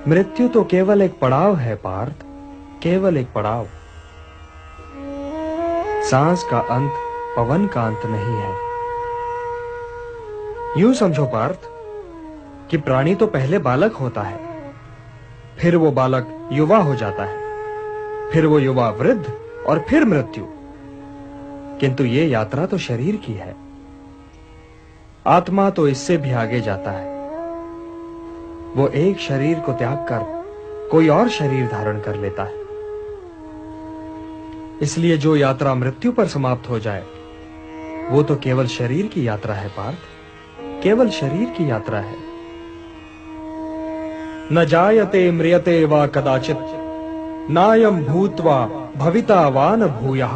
मृत्यु तो केवल एक पड़ाव है पार्थ, केवल एक पड़ाव। सांस का अंत पवन का अंत नहीं है। यूं समझो पार्थ कि प्राणी तो पहले बालक होता है, फिर वो बालक युवा हो जाता है, फिर वो युवा वृद्ध और फिर मृत्यु। किंतु ये यात्रा तो शरीर की है। आत्मा तो इससे भी आगे जाता है। वो एक शरीर को त्याग कर कोई और शरीर धारण कर लेता है। इसलिए जो यात्रा मृत्यु पर समाप्त हो जाए वो तो केवल शरीर की यात्रा है पार्थ, केवल शरीर की यात्रा है। न जायते म्रियते वा कदाचित नायं भूत्वा भविता वा न भूयः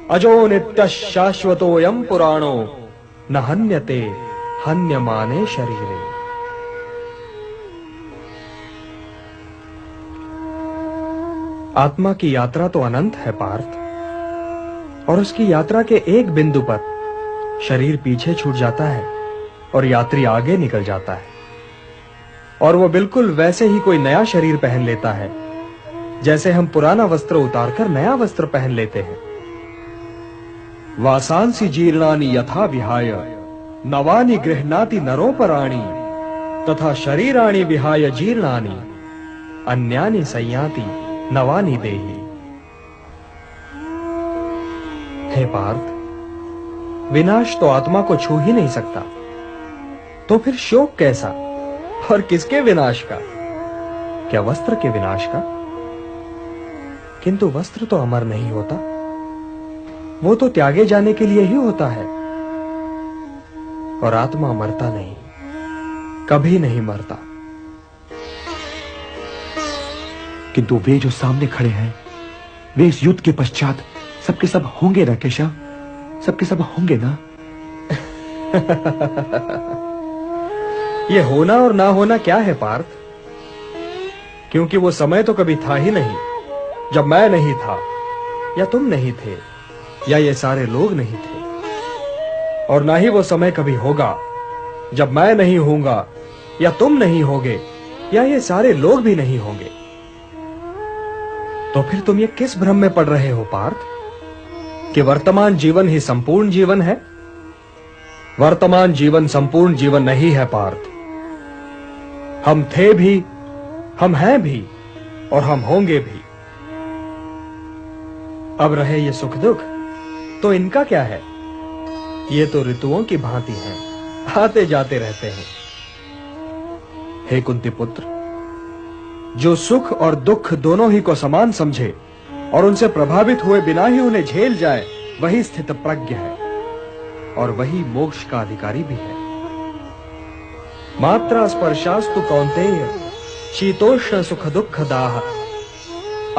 अजो नित्यः शाश्वतोऽयं पुराणो न हन्यते हन्यमाने शरीरे। आत्मा की यात्रा तो अनंत है पार्थ, और उसकी यात्रा के एक बिंदु पर शरीर पीछे छूट जाता है और यात्री आगे निकल जाता है, और वो बिल्कुल वैसे ही कोई नया शरीर पहन लेता है जैसे हम पुराना वस्त्र उतारकर नया वस्त्र पहन लेते हैं। वासांसि जीर्णानि यथा विहाय नवानि गृह्णाति नरोपराणि तथा शरीराणि विहाय जीर्णानि अन्यानि संयाति नवानि देहि। हे पार्थ, विनाश तो आत्मा को छू ही नहीं सकता, तो फिर शोक कैसा? और किसके विनाश का? क्या वस्त्र के विनाश का? किंतु वस्त्र तो अमर नहीं होता, वो तो त्यागे जाने के लिए ही होता है। और आत्मा मरता नहीं, कभी नहीं मरता। किंतु वे जो सामने खड़े हैं, वे इस युद्ध के पश्चात सबके सब होंगे ना केशव? सबके सब होंगे ना? ये होना और ना होना क्या है पार्थ? क्योंकि वो समय तो कभी था ही नहीं जब मैं नहीं था, या तुम नहीं थे, या ये सारे लोग नहीं थे। और ना ही वो समय कभी होगा जब मैं नहीं होऊंगा, या तुम नहीं होगे, या ये सारे लोग भी नहीं होंगे। तो फिर तुम ये किस भ्रम में पड़ रहे हो पार्थ कि वर्तमान जीवन ही संपूर्ण जीवन है? वर्तमान जीवन संपूर्ण जीवन नहीं है पार्थ। हम थे भी, हम हैं भी, और हम होंगे भी। अब रहे ये सुख दुख, तो इनका क्या है? ये तो ऋतुओं की भांति हैं, आते जाते रहते हैं। हे कुंती पुत्र, जो सुख और दुख दोनों ही को समान समझे और उनसे प्रभावित हुए बिना ही उन्हें झेल जाए, वही स्थित प्रज्ञ है, और वही मोक्ष का अधिकारी भी है। मात्रा स्पर्शास्तु कौन्तेय शीतोष्ण सुख दुख दाह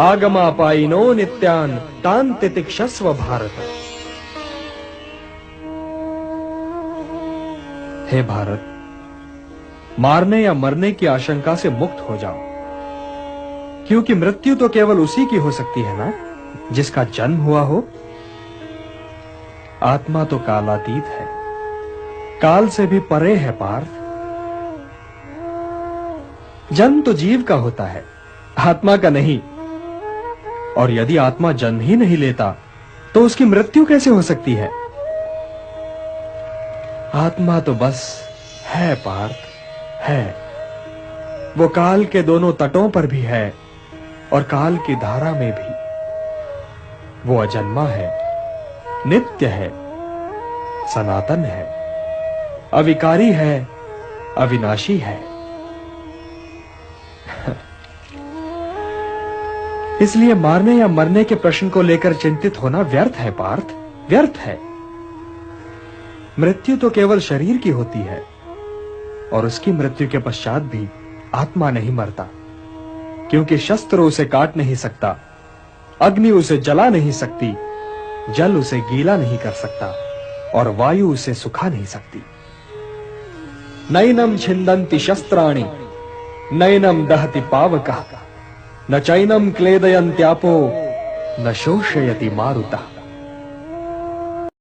आगमापायिनो नित्यान तान तितिक्षस्व भारत। हे भारत, मारने या मरने की आशंका से मुक्त हो जाओ, क्योंकि मृत्यु तो केवल उसी की हो सकती है ना जिसका जन्म हुआ हो। आत्मा तो कालातीत है, काल से भी परे है पार्थ। जन्म तो जीव का होता है, आत्मा का नहीं। और यदि आत्मा जन्म ही नहीं लेता तो उसकी मृत्यु कैसे हो सकती है? आत्मा तो बस है पार्थ, है। वो काल के दोनों तटों पर भी है और काल की धारा में भी। वो अजन्मा है, नित्य है, सनातन है, अविकारी है, अविनाशी है। इसलिए मारने या मरने के प्रश्न को लेकर चिंतित होना व्यर्थ है पार्थ, व्यर्थ है। मृत्यु तो केवल शरीर की होती है, और उसकी मृत्यु के पश्चात भी आत्मा नहीं मरता, क्योंकि शस्त्र उसे काट नहीं सकता, अग्नि उसे जला नहीं सकती, जल उसे गीला नहीं कर सकता, और वायु उसे सुखा नहीं सकती। नैनम छिन्दन्ति शस्त्राणि नैनम दहति पावकः न चैनम क्लेदयन्त्यापो न शोषयति मारुतः।